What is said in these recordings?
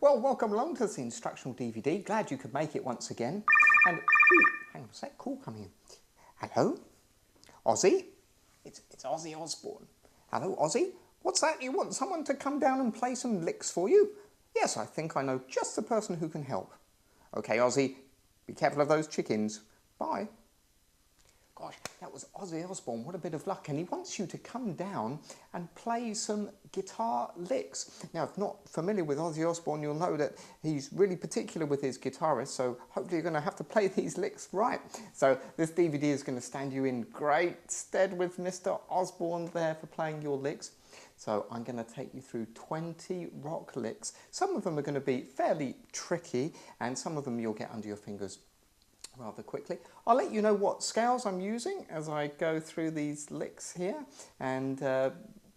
Well, welcome along to this instructional DVD. Glad you could make it once again. And, ooh, hang on a sec, call coming in. Hello? Ozzy? It's Ozzy Osbourne. Hello, Ozzy? What's that? You want someone to come down and play some licks for you? Yes, I think I know just the person who can help. Okay, Ozzy, be careful of those chickens. Bye. Gosh, that was Ozzy Osbourne. What a bit of luck. And he wants you to come down and play some guitar licks. Now, if not familiar with Ozzy Osbourne, you'll know that he's really particular with his guitarist, so hopefully you're going to have to play these licks right. So this DVD is going to stand you in great stead with Mr. Osbourne there for playing your licks. So I'm going to take you through 20 rock licks. Some of them are going to be fairly tricky, and some of them you'll get under your fingers rather quickly. I'll let you know what scales I'm using as I go through these licks here, and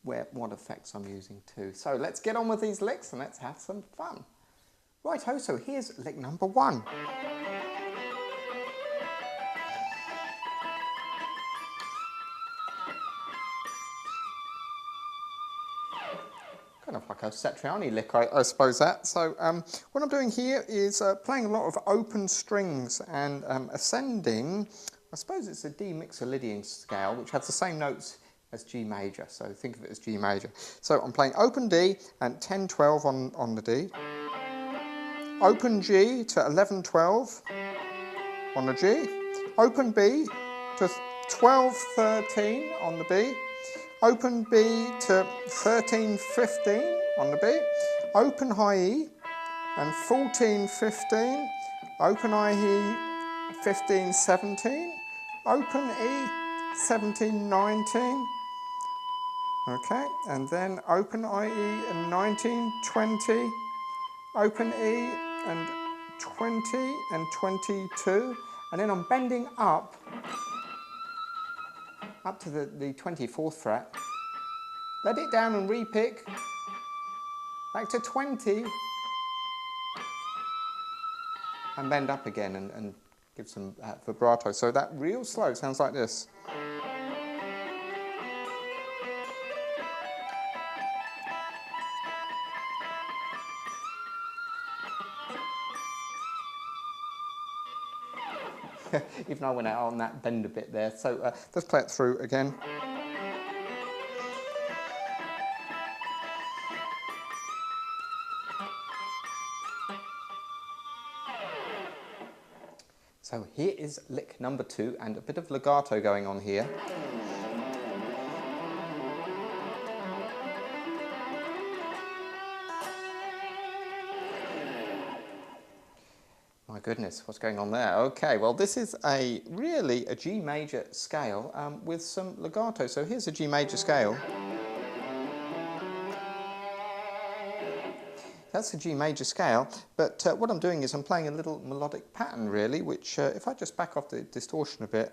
what effects I'm using too. So let's get on with these licks and let's have some fun. Righto, so here's lick number 1. Kind of like a Satriani lick, I suppose that. So what I'm doing here is playing a lot of open strings and ascending. I suppose it's a D Mixolydian scale, which has the same notes as G major. So think of it as G major. So I'm playing open D and 10-12 on the D. Open G to 11-12 on the G. Open B to 12-13 on the B. Open B to 13-15 on the B, open high E and 14-15, open high E 15-17, open E 17-19, okay, and then open IE and 19-20, open E and 20 and 22, and then I'm bending up to the 24th fret, let it down and repick, back to 20, and bend up again and give some vibrato. So that real slow sounds like this. Even I went out on that bend a bit there. So let's play it through again. So here is lick number 2 and a bit of legato going on here. My goodness, what's going on there? Okay, well this is really a G major scale with some legato. So here's a G major scale. That's a G major scale, but what I'm doing is I'm playing a little melodic pattern really, which if I just back off the distortion a bit,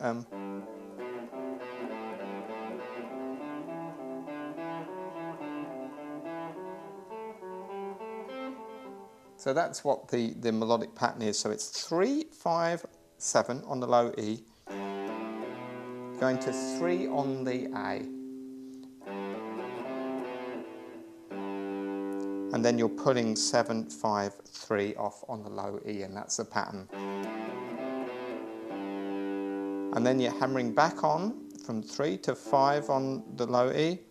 so that's what the melodic pattern is. So it's 3, 5, 7 on the low E, going to 3 on the A. And then you're pulling 7, 5, 3 off on the low E, and that's the pattern. And then you're hammering back on from 3 to 5 on the low E,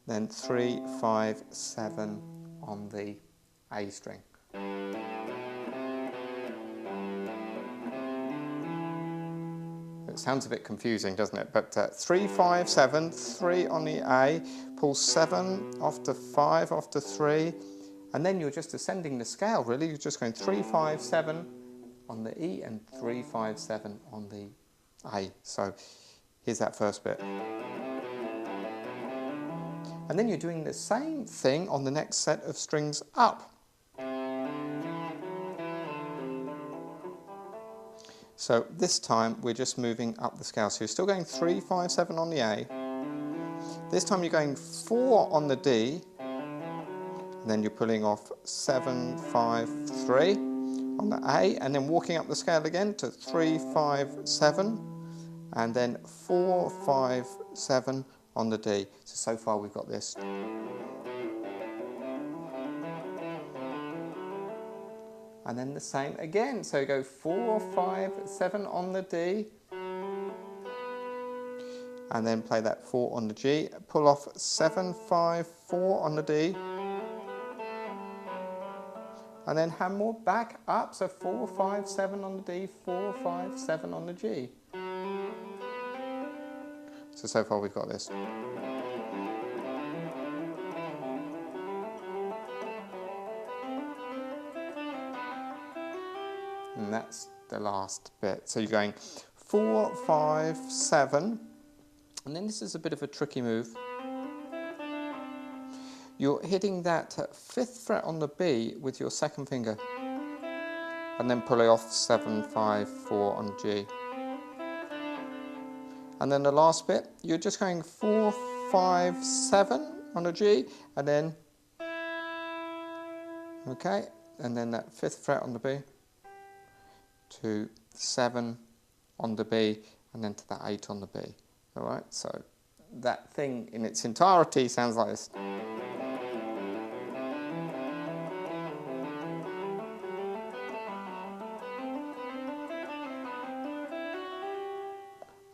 then 3, 5, 7 on the A string. It sounds a bit confusing, doesn't it? But 3, 5, 7, 3 on the A, pull 7 off to 5, off to 3, and then you're just ascending the scale really. You're just going 3, 5, 7 on the E and 3, 5, 7 on the A. So here's that first bit. And then you're doing the same thing on the next set of strings up. So this time we're just moving up the scale. So you're still going 3, 5, 7 on the A. This time you're going 4 on the D, and then you're pulling off 7, 5, 3 on the A, and then walking up the scale again to 3, 5, 7, and then 4, 5, 7 on the D. So far we've got this. and then the same again. So you go 4, 5, 7 on the D, and then play that 4 on the G, pull off 7, 5, 4 on the D, and then hand more back up, so 4, 5, 7 on the D, 4, 5, 7 on the G. So far we've got this. And that's the last bit. So you're going 4, 5, 7, and then this is a bit of a tricky move. You're hitting that 5th fret on the B with your 2nd finger, and then pulling off 7, 5, 4 on G. And then the last bit, you're just going 4, 5, 7 on a G, and then, okay, and then that 5th fret on the B, to 7 on the B, and then to that 8 on the B. All right, so that thing in its entirety sounds like this.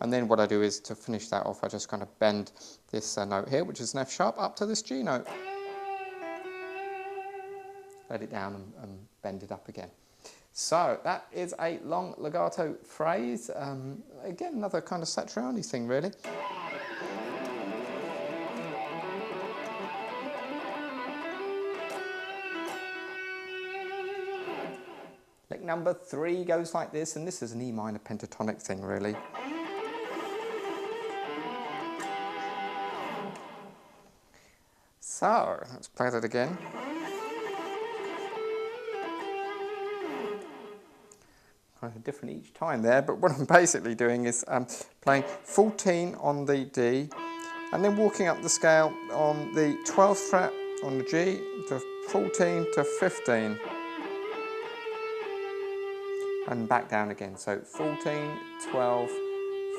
And then what I do is, to finish that off, I just kind of bend this note here, which is an F sharp, up to this G note. Let it down and bend it up again. So that is a long legato phrase. Again, another kind of Satriani thing, really. Lick number 3 goes like this, and this is an E minor pentatonic thing, really. So let's play that again. Kind of different each time there, but what I'm basically doing is playing 14 on the D, and then walking up the scale on the 12th fret on the G to 14 to 15, and back down again. So 14, 12,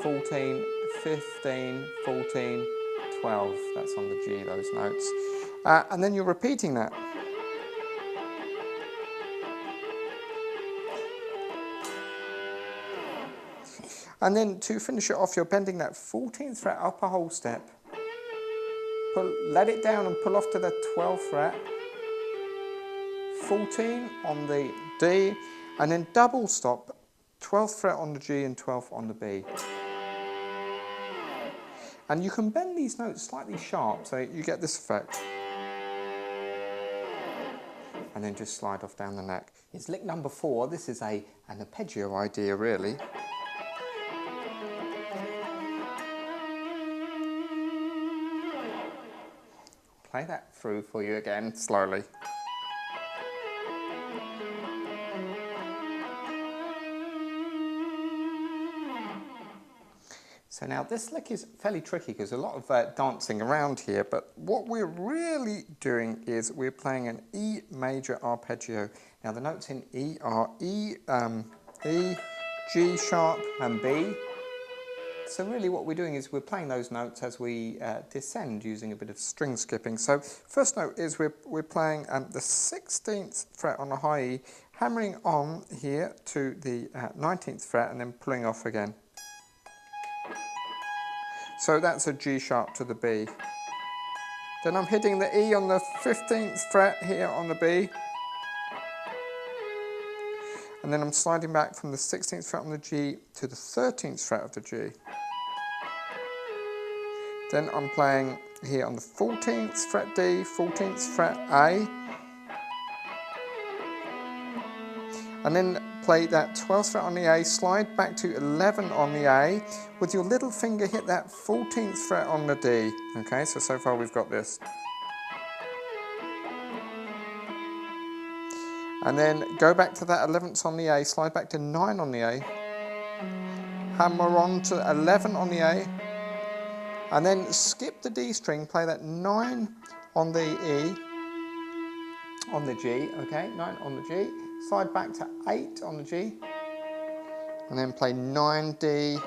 14, 15, 14, 12. That's on the G, those notes. And then you're repeating that. And then to finish it off, you're bending that 14th fret up a whole step. Let it down and pull off to the 12th fret. 14 on the D, and then double stop, 12th fret on the G and 12th on the B. And you can bend these notes slightly sharp, so you get this effect. And then just slide off down the neck. It's lick number 4. This is an arpeggio idea, really. Play that through for you again, slowly. So now this lick is fairly tricky because a lot of dancing around here, but what we're really doing is we're playing an E major arpeggio. Now the notes in E are E, G sharp and B. So really what we're doing is we're playing those notes as we descend using a bit of string skipping. So first note is we're playing the 16th fret on a high E, hammering on here to the 19th fret and then pulling off again. So that's a G sharp to the B. Then I'm hitting the E on the 15th fret here on the B. And then I'm sliding back from the 16th fret on the G to the 13th fret of the G. Then I'm playing here on the 14th fret D, 14th fret A. And then play that 12th fret on the A, slide back to 11 on the A. With your little finger, hit that 14th fret on the D. Okay, so far we've got this. And then go back to that 11th on the A, slide back to 9 on the A. Hammer on to 11 on the A. And then skip the D string, play that 9 on the E, on the G, okay, 9 on the G. Slide back to 8 on the G, and then play 9D,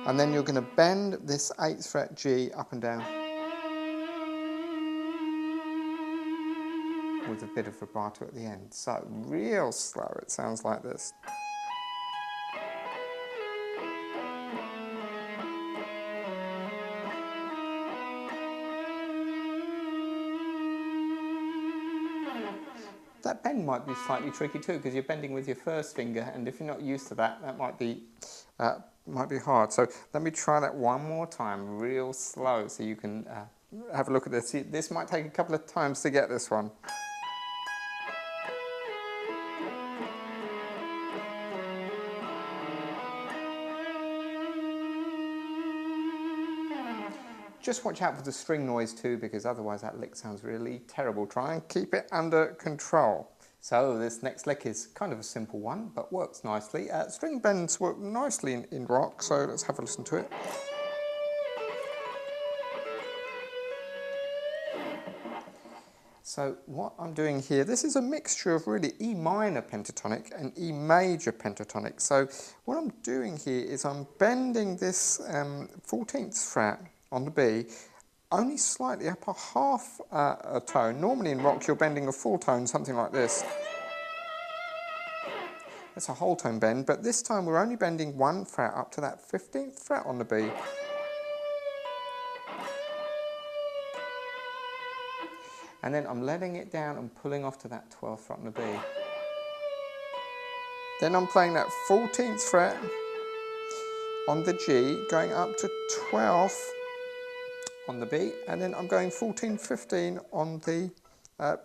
and then you're going to bend this 8th fret G up and down. with a bit of vibrato at the end. So real slow, it sounds like this. That bend might be slightly tricky too, because you're bending with your first finger, and if you're not used to that, that might be hard. So let me try that one more time, real slow, so you can have a look at this. This might take a couple of times to get this one. Just watch out for the string noise too, because otherwise that lick sounds really terrible. Try and keep it under control. So this next lick is kind of a simple one, but works nicely. String bends work nicely in rock, so let's have a listen to it. So what I'm doing here, this is a mixture of really E minor pentatonic and E major pentatonic. So what I'm doing here is I'm bending this 14th fret on the B, only slightly up a half a tone. Normally in rock you're bending a full tone, something like this. That's a whole tone bend, but this time we're only bending one fret up to that 15th fret on the B. And then I'm letting it down and pulling off to that 12th fret on the B. Then I'm playing that 14th fret on the G, going up to 12th on the B, and then I'm going 14, 15 on the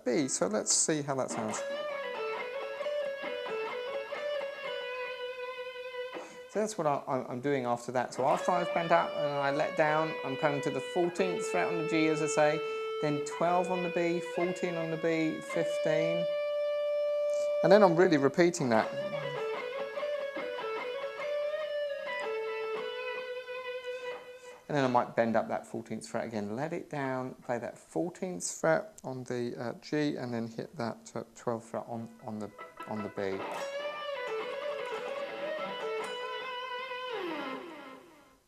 B. So let's see how that sounds. So that's what I'm doing after that. So after I've bent up and I let down, I'm coming to the 14th fret on the G, as I say, then 12 on the B, 14 on the B, 15. And then I'm really repeating that. And then I might bend up that 14th fret again, let it down, play that 14th fret on the G, and then hit that 12th fret on the B.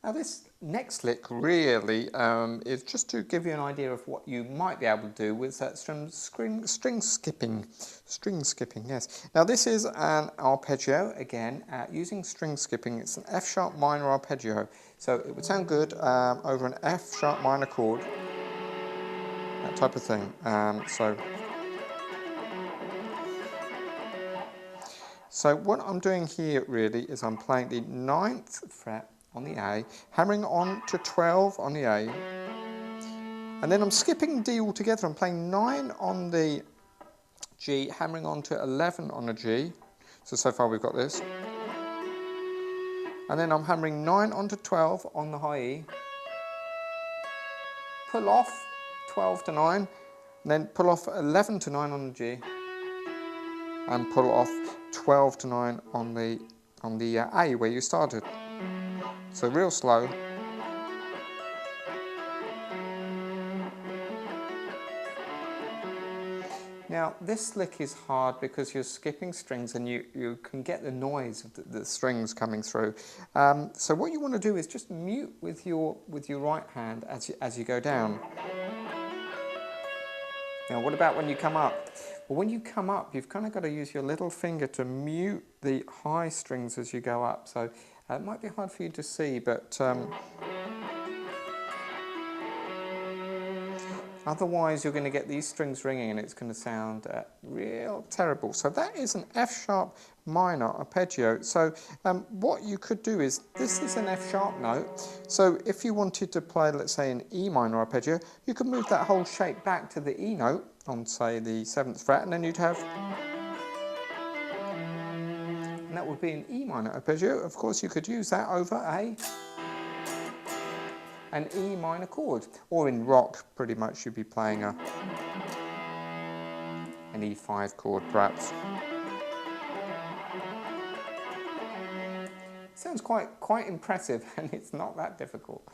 Now this next lick really is just to give you an idea of what you might be able to do with that string skipping. String skipping, yes. Now this is an arpeggio, again, using string skipping. It's an F sharp minor arpeggio. So it would sound good over an F sharp minor chord, that type of thing. So what I'm doing here really is I'm playing the 9th fret on the A, hammering on to 12 on the A, and then I'm skipping D altogether. I'm playing 9 on the G, hammering on to 11 on the G. So far we've got this. And then I'm hammering 9 onto 12 on the high E, pull off 12 to 9, and then pull off 11 to 9 on the G, and pull off 12 to 9 on the A where you started. So real slow. Now this lick is hard because you're skipping strings and you can get the noise of the strings coming through. So what you want to do is just mute with your right hand as you go down. Now what about when you come up? Well, when you come up, you've kind of got to use your little finger to mute the high strings as you go up. So it might be hard for you to see, but otherwise you're going to get these strings ringing and it's going to sound real terrible. So that is an F sharp minor arpeggio. So what you could do is, this is an F sharp note. So if you wanted to play, let's say, an E minor arpeggio, you could move that whole shape back to the E note on, say, the 7th fret, and then you'd have, and that would be an E minor arpeggio. Of course, you could use that over an E minor chord, or in rock, pretty much you'd be playing an E5 chord, perhaps. Sounds quite impressive, and it's not that difficult.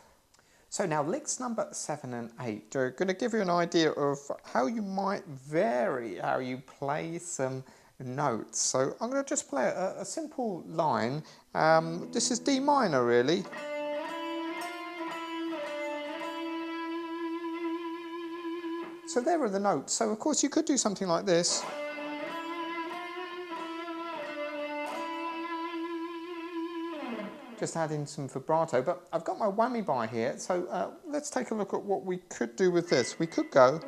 So now licks number 7 and 8 are going to give you an idea of how you might vary how you play some notes. So I'm going to just play a simple line. This is D minor really. So there are the notes. So of course you could do something like this. Just add in some vibrato, but I've got my whammy bar here, so let's take a look at what we could do with this. We could go.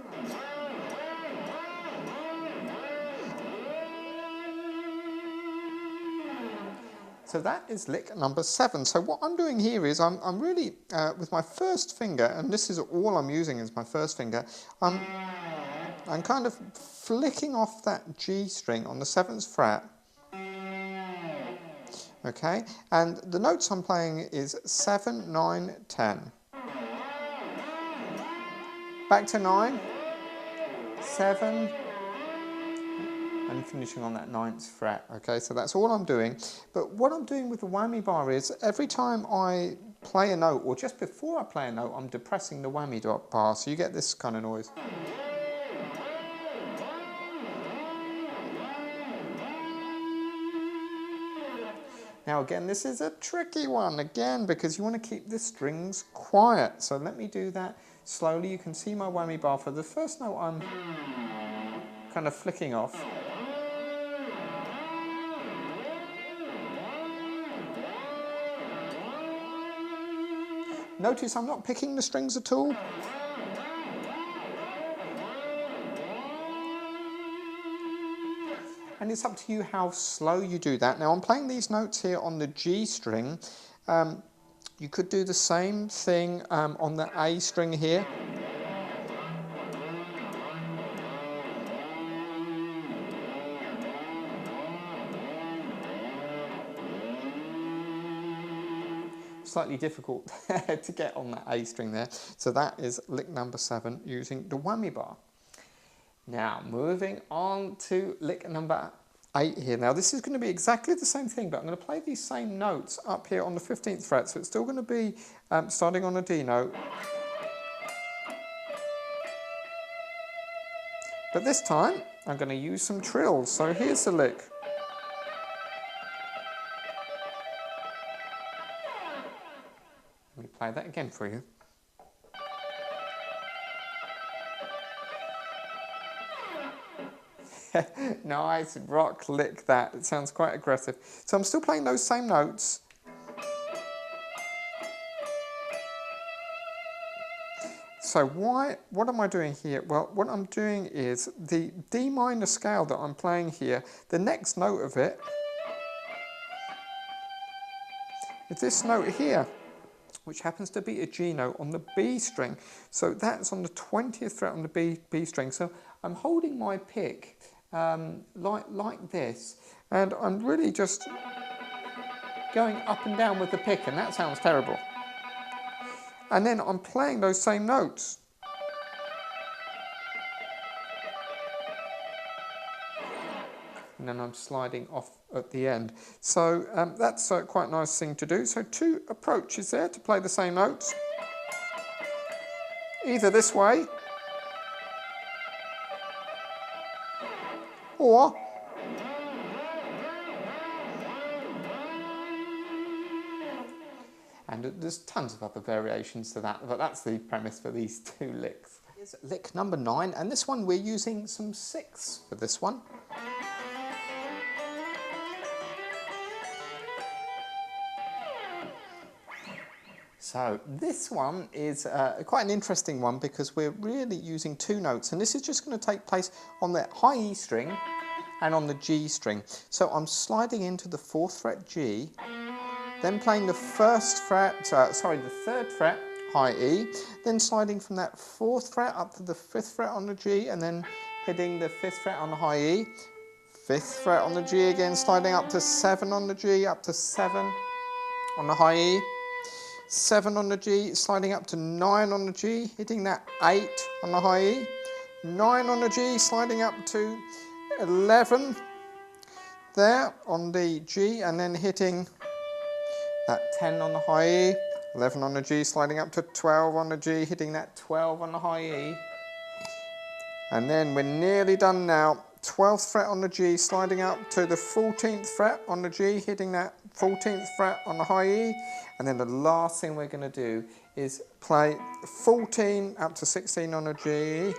So that is lick number 7. So what I'm doing here is I'm really, with my first finger, and this is all I'm using is my first finger, I'm kind of flicking off that G string on the 7th fret. Okay, and the notes I'm playing is 7, 9, 10. Back to 9, 7, and finishing on that 9th fret. Okay, so that's all I'm doing. But what I'm doing with the whammy bar is every time I play a note, or just before I play a note, I'm depressing the whammy bar, so you get this kind of noise. Now again, this is a tricky one, again, because you want to keep the strings quiet. So let me do that slowly. You can see my whammy bar. For the first note, I'm kind of flicking off. Notice I'm not picking the strings at all. And it's up to you how slow you do that. Now I'm playing these notes here on the G string. You could do the same thing on the A string here. Slightly difficult to get on that A string there. So that is lick number 7 using the whammy bar. Now, moving on to lick number 8 here. Now, this is going to be exactly the same thing, but I'm going to play these same notes up here on the 15th fret. So it's still going to be starting on a D note. But this time, I'm going to use some trills. So here's the lick. Let me play that again for you. Nice rock lick that. It sounds quite aggressive. So I'm still playing those same notes. So what am I doing here? Well, what I'm doing is the D minor scale that I'm playing here, the next note of it is this note here, which happens to be a G note on the B string. So that's on the 20th fret on the B string. So I'm holding my pick like this, and I'm really just going up and down with the pick, and that sounds terrible. And then I'm playing those same notes. And then I'm sliding off at the end. So that's quite a nice thing to do. So 2 approaches there to play the same notes. Either this way, or and there's tons of other variations to that, but that's the premise for these 2 licks. Here's lick number 9, and this one we're using some 6 for this one. So this one is quite an interesting one because we're really using 2 notes, and this is just going to take place on the high E string and on the G string. So I'm sliding into the 4th fret G, then playing the 1st fret, the 3rd fret high E, then sliding from that 4th fret up to the 5th fret on the G, and then hitting the 5th fret on the high E, 5th fret on the G again, sliding up to 7 on the G, up to 7 on the high E, 7 on the G, sliding up to 9 on the G, hitting that 8 on the high E, 9 on the G, sliding up to 11 there on the G, and then hitting that 10 on the high E, 11 on the G, sliding up to 12 on the G, hitting that 12 on the high E, and then we're nearly done now. 12th fret on the G, sliding up to the 14th fret on the G, hitting that 14th fret on the high E, and then the last thing we're going to do is play 14 up to 16 on the G,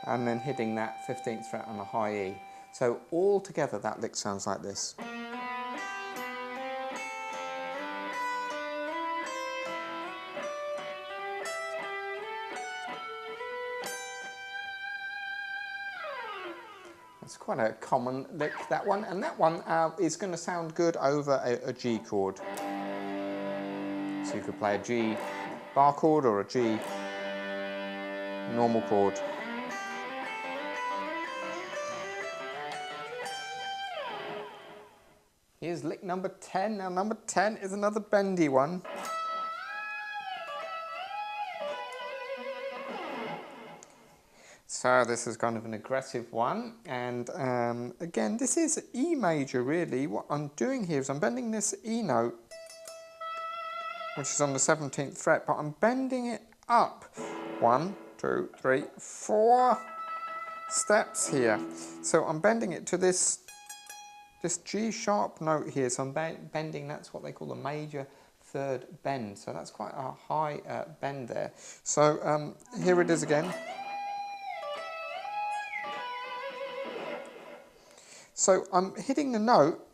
and then hitting that 15th fret on a high E. So all together that lick sounds like this. It's quite a common lick, that one, and that one is going to sound good over a G chord. So you could play a G bar chord or a G normal chord. Here's lick number 10. Now number 10 is another bendy one. So this is kind of an aggressive one, and again this is E major really. What I'm doing here is I'm bending this E note, which is on the 17th fret, but I'm bending it up 1, 2, 3, 4 steps here. So I'm bending it to this G sharp note here, so I'm bending, that's what they call the major third bend, so that's quite a high bend there. So here it is again. So I'm hitting the note,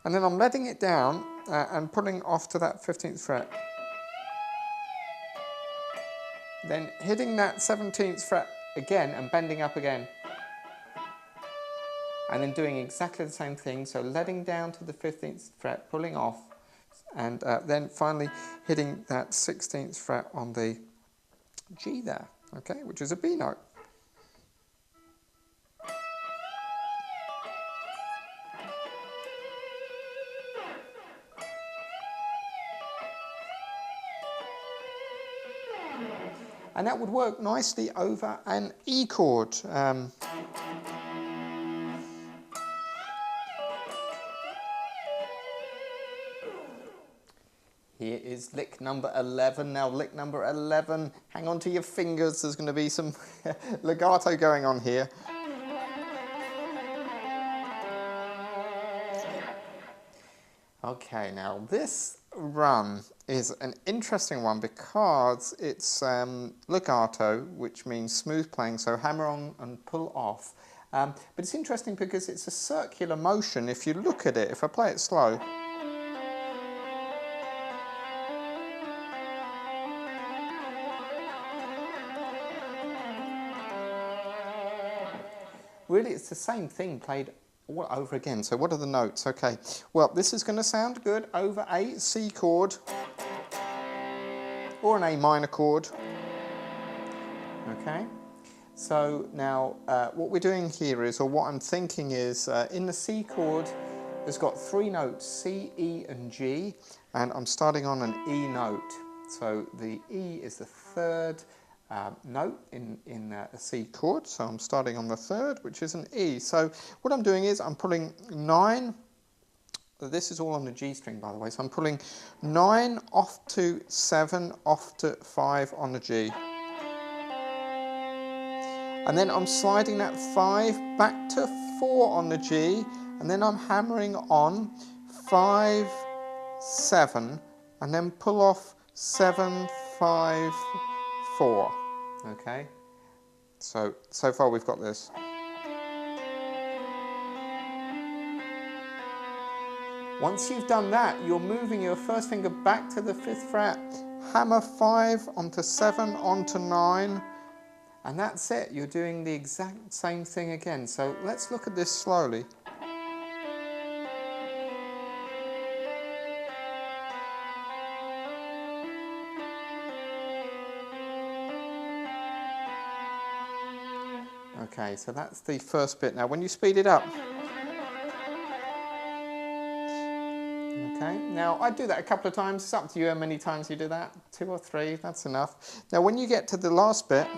and then I'm letting it down and pulling off to that 15th fret. Then hitting that 17th fret again and bending up again. And then doing exactly the same thing, so letting down to the 15th fret, pulling off, and then finally hitting that 16th fret on the G there, okay, which is a B note. And that would work nicely over an E chord. Here is lick number 11. Now lick number 11, hang on to your fingers, there's going to be some legato going on here. Okay, now this run is an interesting one because it's legato, which means smooth playing, so hammer on and pull off. But it's interesting because it's a circular motion. If you look at it, if I play it slow, really it's the same thing played all over again. So what are the notes? Okay, well this is going to sound good over a C chord or an A minor chord. Okay, so now what we're doing here is, or what I'm thinking is, in the C chord it's got 3 notes, C, E and G, and I'm starting on an E note. So the E is the 3rd note in a C chord, so I'm starting on the 3rd, which is an E. So what I'm doing is I'm pulling 9, this is all on the G string by the way, so I'm pulling 9 off to 7 off to 5 on the G. And then I'm sliding that 5 back to 4 on the G, and then I'm hammering on 5, 7, and then pull off 7, 5, 4. Okay, so far we've got this. Once you've done that, you're moving your first finger back to the 5th fret, hammer 5 onto 7 onto 9, and that's it. You're doing the exact same thing again. So let's look at this slowly. Okay, so that's the first bit. Now when you speed it up, okay, now I do that a couple of times. It's up to you how many times you do that. 2 or 3, that's enough. Now when you get to the last bit,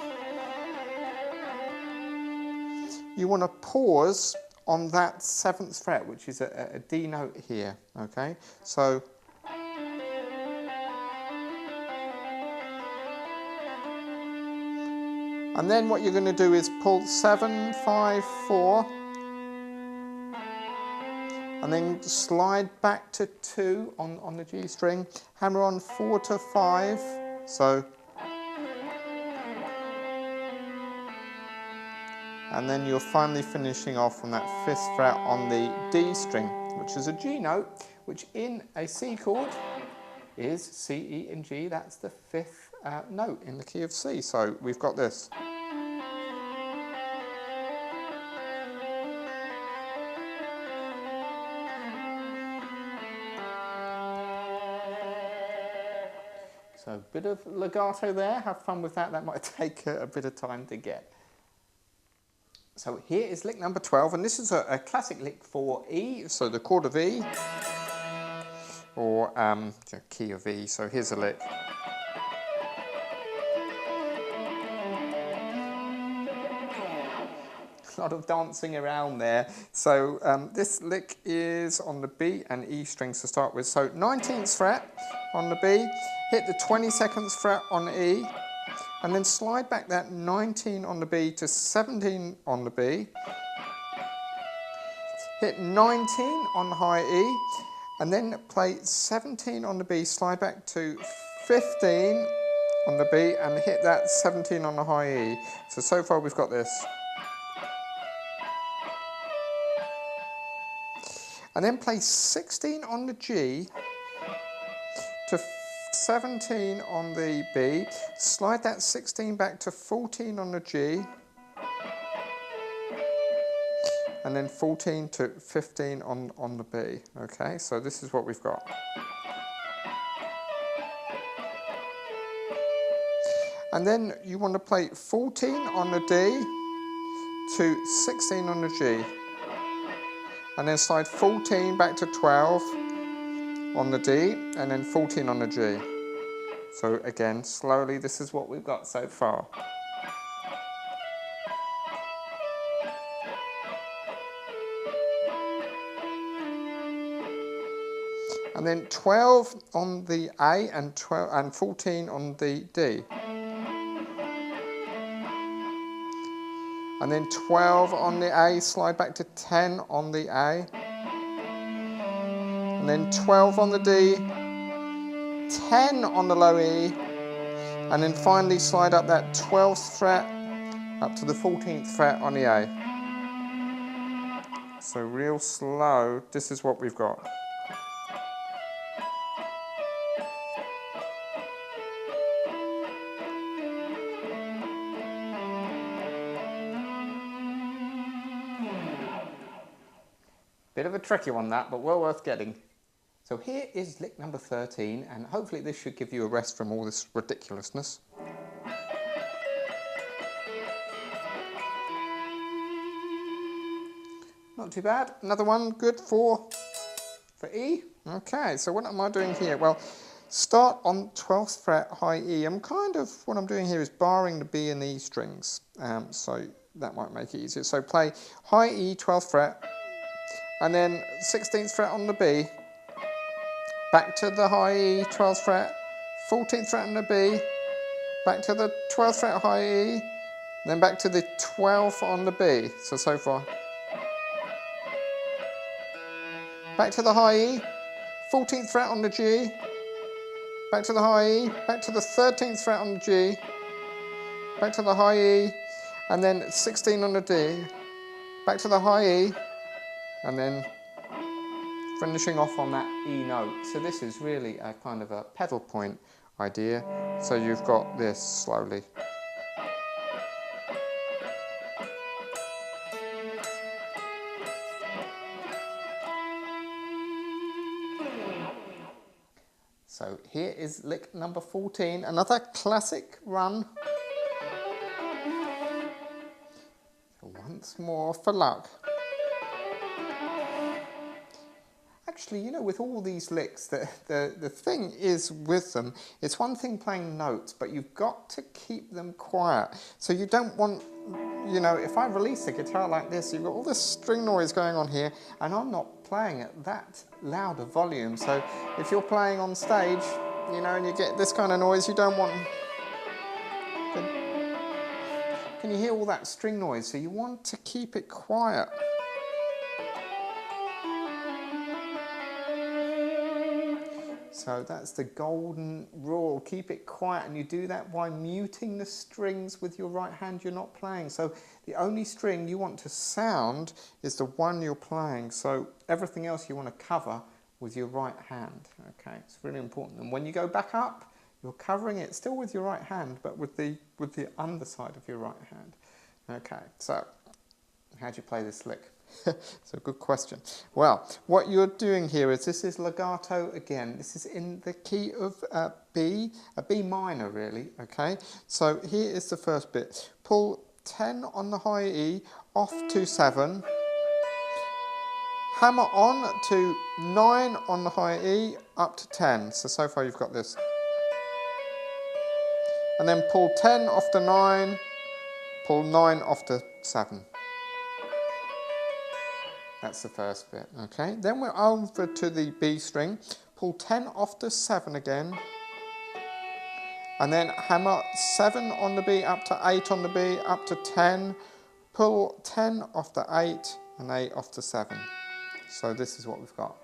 you want to pause on that 7th fret, which is a D note here, okay? So and then what you're going to do is pull 7, 5, 4, and then slide back to 2 on the G string, hammer on 4 to 5, so and then you're finally finishing off on that 5th fret on the D string, which is a G note, which in a C chord is C, E and G. That's the 5th note in the key of C. So we've got this. So a bit of legato there, have fun with that, that might take a bit of time to get. So here is lick number 12, and this is a classic lick for E, so the chord of E, or key of E, so here's a lick. A lot of dancing around there. So this lick is on the B and E strings to start with. So 19th fret on the B, hit the 22nd fret on E, and then slide back that 19 on the B to 17 on the B. Hit 19 on high E, and then play 17 on the B, slide back to 15 on the B, and hit that 17 on the high E. So far we've got this. And then play 16 on the G to 17 on the B, slide that 16 back to 14 on the G, and then 14 to 15 on the B. Okay, so this is what we've got. And then you want to play 14 on the D to 16 on the G. And then slide 14 back to 12 on the D, and then 14 on the G. So again, slowly, this is what we've got so far. And then 12 on the A and 14 on the D. And then 12 on the A, slide back to 10 on the A. And then 12 on the D, 10 on the low E, and then finally slide up that 12th fret up to the 14th fret on the A. So real slow, this is what we've got. Bit of a tricky one that, but well worth getting. So here is lick number 13, and hopefully this should give you a rest from all this ridiculousness. Not too bad. Another one good for E. Okay, so what am I doing here? Well, start on 12th fret high E. What I'm doing here is barring the B and E strings, so that might make it easier. So play high E, 12th fret, and then 16th fret on the B, back to the high E, 12th fret, 14th fret on the B, back to the 12th fret high E, then back to the 12th on the B. So far. Back to the high E, 14th fret on the G, back to the high E, back to the 13th fret on the G, back to the high E, and then 16 on the D, back to the high E, and then finishing off on that E note. So this is really a kind of a pedal point idea. So you've got this slowly. So here is lick number 14, another classic run. So once more for luck. Actually, you know, with all these licks, the thing is with them, it's one thing playing notes, but you've got to keep them quiet. So you don't want, you know, if I release a guitar like this, you've got all this string noise going on here, and I'm not playing at that loud a volume. So if you're playing on stage, you know, and you get this kind of noise, you don't want... Can you hear all that string noise? So you want to keep it quiet. So that's the golden rule. Keep it quiet, and you do that by muting the strings with your right hand you're not playing. So the only string you want to sound is the one you're playing. So everything else you want to cover with your right hand. Okay, it's really important. And when you go back up, you're covering it still with your right hand, but with the underside of your right hand. Okay, so how do you play this lick? It's a good question. Well, what you're doing here is this is legato again. This is in the key of B, a B minor really, okay? So here is the first bit. Pull 10 on the high E, off to 7. Hammer on to 9 on the high E, up to 10. So far you've got this. And then pull 10 off the 9, pull 9 off the 7. That's the first bit, okay? Then we're over to the B string. Pull 10 off the 7 again. And then hammer 7 on the B, up to 8 on the B, up to 10. Pull 10 off the 8 and 8 off the 7. So this is what we've got.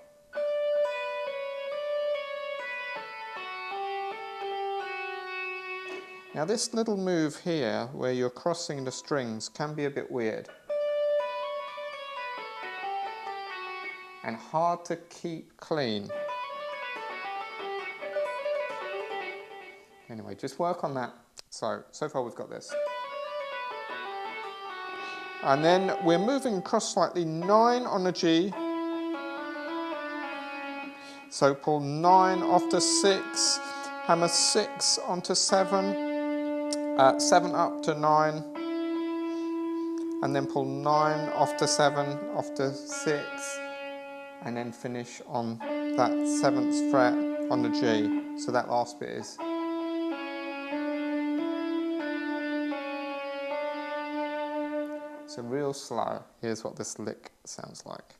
Now this little move here, where you're crossing the strings, can be a bit weird. And hard to keep clean. Anyway, just work on that. So far we've got this. And then we're moving across slightly, 9 on the G. So pull 9 off to 6, hammer 6 onto 7, 7 up to 9, and then pull 9 off to 7, off to 6, and then finish on that 7th fret on the G. So that last bit is. So real slow. Here's what this lick sounds like.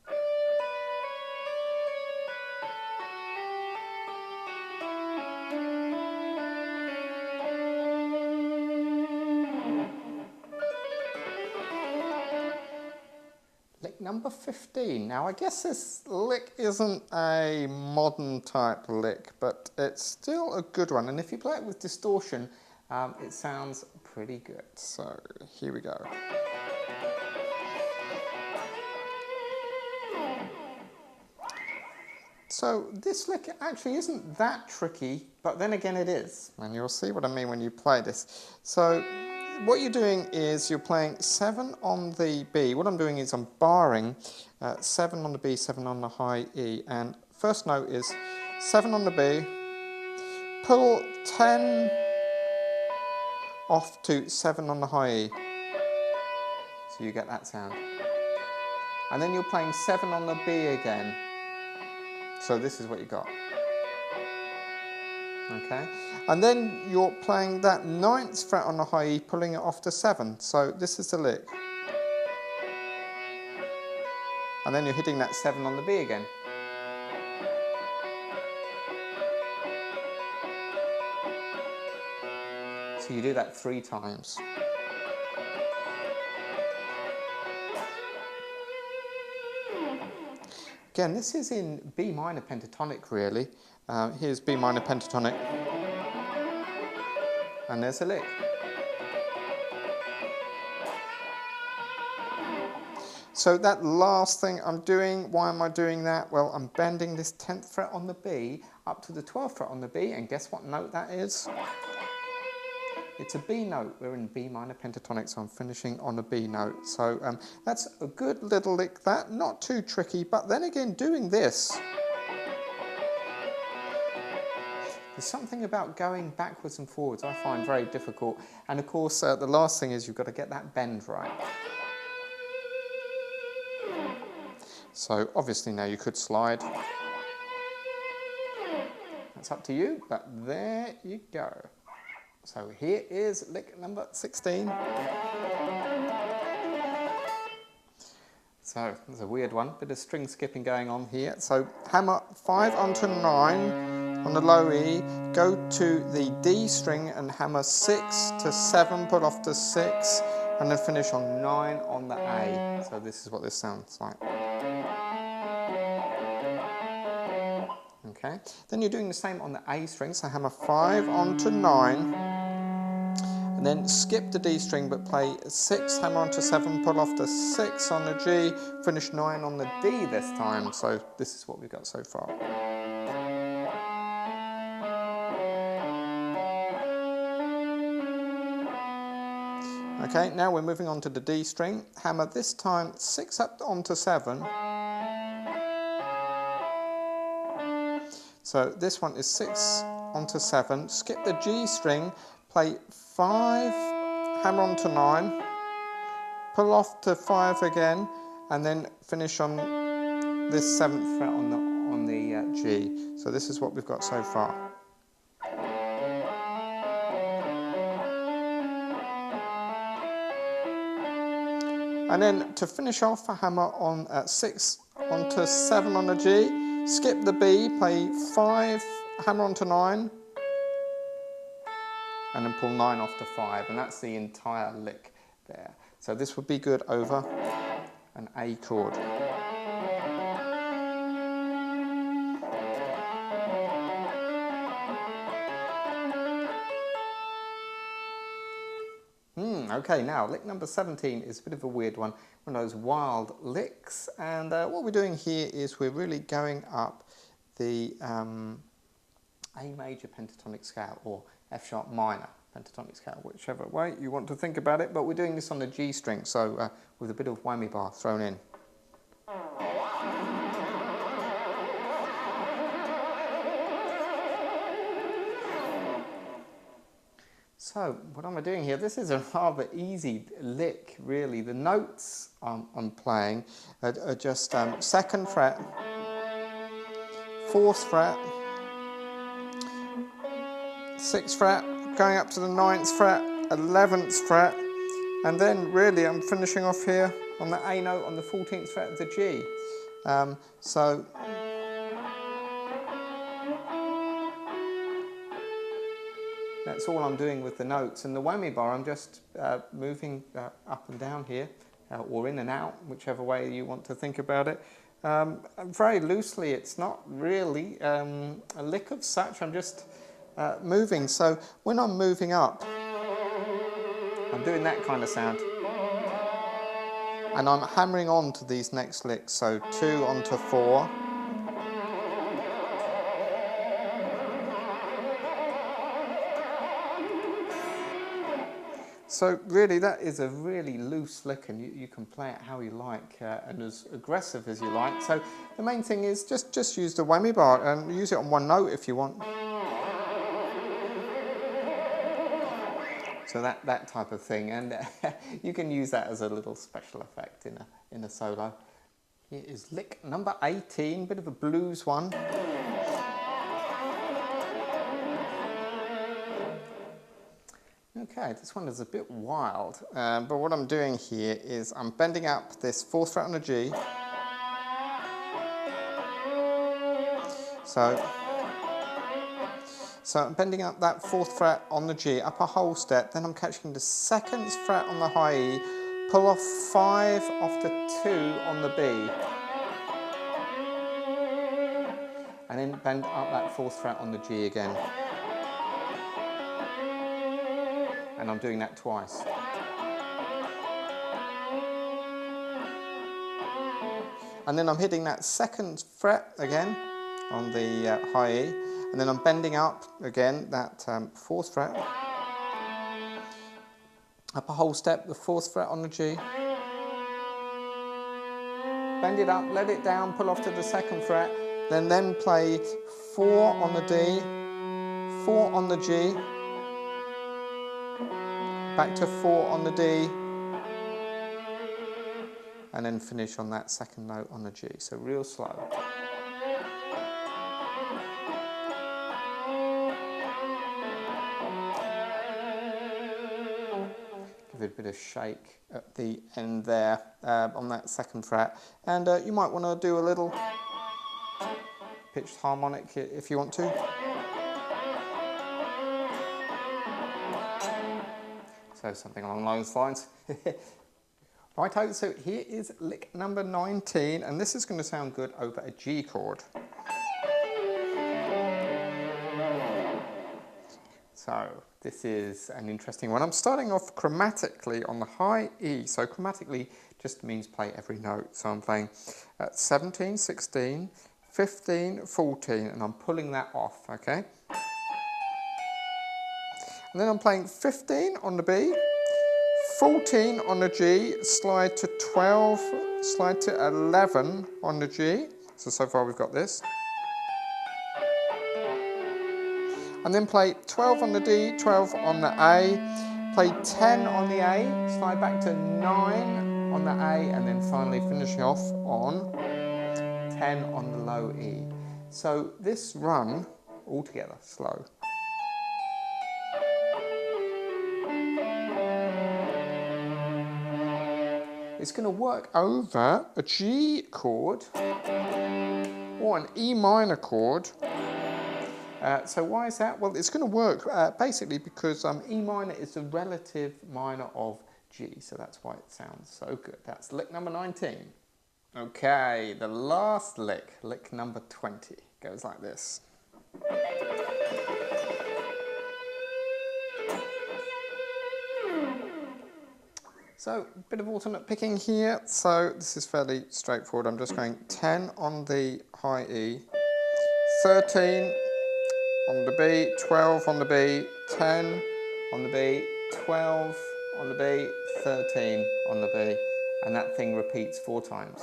Lick number 15. Now I guess this lick isn't a modern type lick, but it's still a good one. And if you play it with distortion, it sounds pretty good. So here we go. So this lick actually isn't that tricky, but then again it is. And you'll see what I mean when you play this. So what you're doing is you're playing 7 on the B. What I'm doing is I'm barring 7 on the B, 7 on the high E. And first note is 7 on the B, pull 10 off to 7 on the high E. So you get that sound. And then you're playing 7 on the B again. So this is what you got. Okay, and then you're playing that 9th fret on the high E, pulling it off to 7. So this is the lick. And then you're hitting that 7 on the B again. So you do that 3 times. Again, this is in B minor pentatonic really. Here's B minor pentatonic, and there's a lick. So that last thing I'm doing, why am I doing that? Well, I'm bending this 10th fret on the B up to the 12th fret on the B, and guess what note that is? It's a B note. We're in B minor pentatonic, so I'm finishing on a B note. So that's a good little lick, that, not too tricky, but then again, doing this, there's something about going backwards and forwards I find very difficult. And of course, the last thing is you've got to get that bend right. So obviously now you could slide. That's up to you, but there you go. So here is lick number 16. So there's a weird one, bit of string skipping going on here. So hammer 5 onto 9. On the low E, go to the D string and hammer 6 to 7, put off to 6, and then finish on 9 on the A. So this is what this sounds like. Okay, then you're doing the same on the A string, so hammer 5 onto 9, and then skip the D string but play 6, hammer onto 7, pull off the 6 on the G, finish 9 on the D this time. So this is what we've got so far. Okay, now we're moving on to the D string, hammer this time 6 up onto 7. So this one is 6 onto 7, skip the G string, play 5, hammer onto 9, pull off to 5 again, and then finish on this 7th fret on the G. So this is what we've got so far. And then to finish off, a hammer on 6 onto 7 on the G, skip the B, play 5, hammer onto 9, and then pull 9 off to 5, and that's the entire lick there. So this would be good over an A chord. Okay, now lick number 17 is a bit of a weird one of those wild licks, and what we're doing here is we're really going up the A major pentatonic scale, or F sharp minor pentatonic scale, whichever way you want to think about it, but we're doing this on the G string, so with a bit of whammy bar thrown in. So what am I doing here? This is a rather easy lick, really. The notes I'm playing are just 2nd fret, 4th fret, 6th fret, going up to the 9th fret, 11th fret, and then really I'm finishing off here on the A note on the 14th fret of the G. So that's all I'm doing with the notes, and the whammy bar I'm just moving up and down here, or in and out, whichever way you want to think about it. Very loosely, it's not really a lick of such, I'm just moving. So when I'm moving up, I'm doing that kind of sound. And I'm hammering on to these next licks, so 2 onto 4. So really that is a really loose lick, and you can play it how you like and as aggressive as you like. So the main thing is just use the whammy bar and use it on one note if you want. So that type of thing, and you can use that as a little special effect in a solo. Here is lick number 18, bit of a blues one. Okay, this one is a bit wild, but what I'm doing here is I'm bending up this 4th fret on the G. So I'm bending up that 4th fret on the G, up a whole step, then I'm catching the 2nd fret on the high E, pull off 5 off the 2 on the B, and then bend up that 4th fret on the G again. And I'm doing that twice. And then I'm hitting that 2nd fret again on the high E, and then I'm bending up again that 4th fret, up a whole step, the 4th fret on the G, bend it up, let it down, pull off to the 2nd fret, then play 4 on the D, 4 on the G, back to 4 on the D, and then finish on that 2nd note on the G, so real slow. Give it a bit of shake at the end there on that 2nd fret, and you might want to do a little pitched harmonic if you want to. So something along those lines. Righto, so here is lick number 19, and this is going to sound good over a G chord. So this is an interesting one. I'm starting off chromatically on the high E. So chromatically just means play every note. So I'm playing 17, 16, 15, 14, and I'm pulling that off, okay? And then I'm playing 15 on the B, 14 on the G, slide to 12, slide to 11 on the G. So far we've got this. And then play 12 on the D, 12 on the A, play 10 on the A, slide back to 9 on the A, and then finally finishing off on 10 on the low E. So this run, all together, slow. It's going to work over a G chord or an E minor chord. So why is that? Well, it's going to work basically because E minor is the relative minor of G, so that's why it sounds so good. That's lick number 19. Okay, the last lick, lick number 20, goes like this. So, a bit of alternate picking here. So this is fairly straightforward. I'm just going 10 on the high E, 13 on the B, 12 on the B, 10 on the B, 12 on the B, 13 on the B, and that thing repeats 4 times.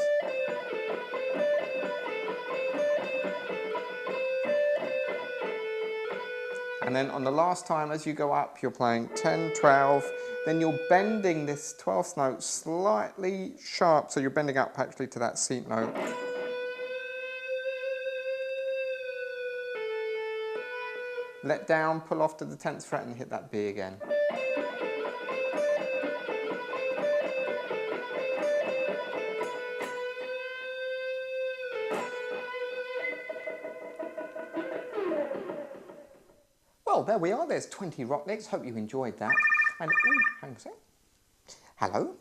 And then on the last time, as you go up, you're playing 10, 12, then you're bending this 12th note slightly sharp, so you're bending up actually to that C note. Let down, pull off to the 10th fret and hit that B again. Well, there we are. There's 20 rock licks. Hope you enjoyed that. And, ooh, hang on a sec. Hello?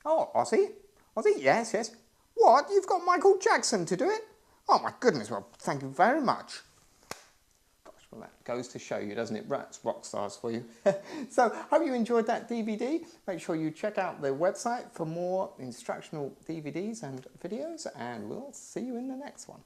Oh, Ozzy? Ozzy? Yes, yes. What? You've got Michael Jackson to do it? Oh, my goodness. Well, thank you very much. Gosh, well, that goes to show you, doesn't it? That's rock stars for you. So, hope you enjoyed that DVD. Make sure you check out the website for more instructional DVDs and videos, and we'll see you in the next one.